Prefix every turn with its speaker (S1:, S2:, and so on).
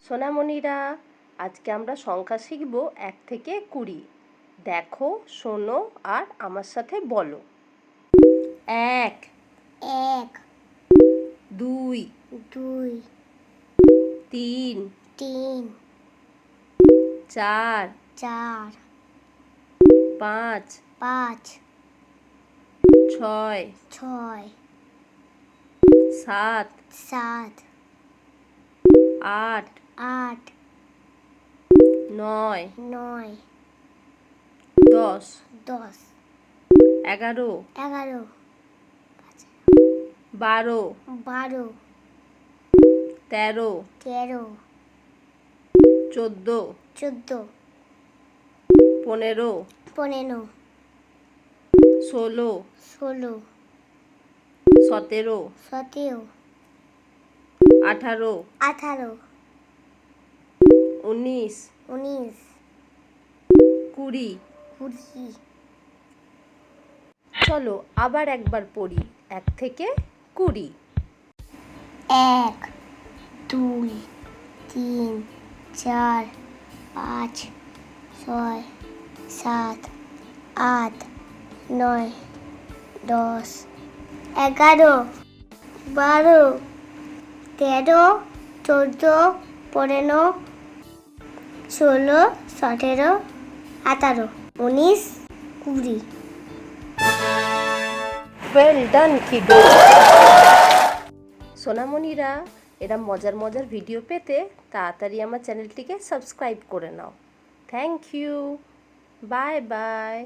S1: সোনামণিরা, আজকে আমরা সংখ্যা শিখব 1 থেকে 20। দেখো, শোনো আর আমার সাথে বলো। 1
S2: এক
S1: 2
S2: দুই
S1: 3
S2: তিন
S1: 4
S2: চার
S1: 5
S2: পাঁচ
S1: 6
S2: ছয়
S1: 7
S2: সাত
S1: 8
S2: আট
S1: 9
S2: নয়
S1: 10
S2: দশ
S1: 11
S2: এগারো
S1: 12
S2: বারো
S1: 13
S2: তেরো
S1: 14
S2: চোদ্দো
S1: 15
S2: পনেরো
S1: 16
S2: ষোলো
S1: 17
S2: সতেরো
S1: 18
S2: আঠারো
S1: 19
S2: উনিশ
S1: 20।
S2: কুড়ি।
S1: চলো আবার একবার পড়ি 1 থেকে 20।
S2: 1 2 3 4 5 6 7 8 9 10 11 12 13 14 15 16 17 18 19 20।
S1: Well done kiddo. সোনামণিরা, এরা মজার মজার ভিডিও পেতে তাড়াতাড়ি আমার চ্যানেলটিকে সাবস্ক্রাইব করে নাও। Thank you. Bye by.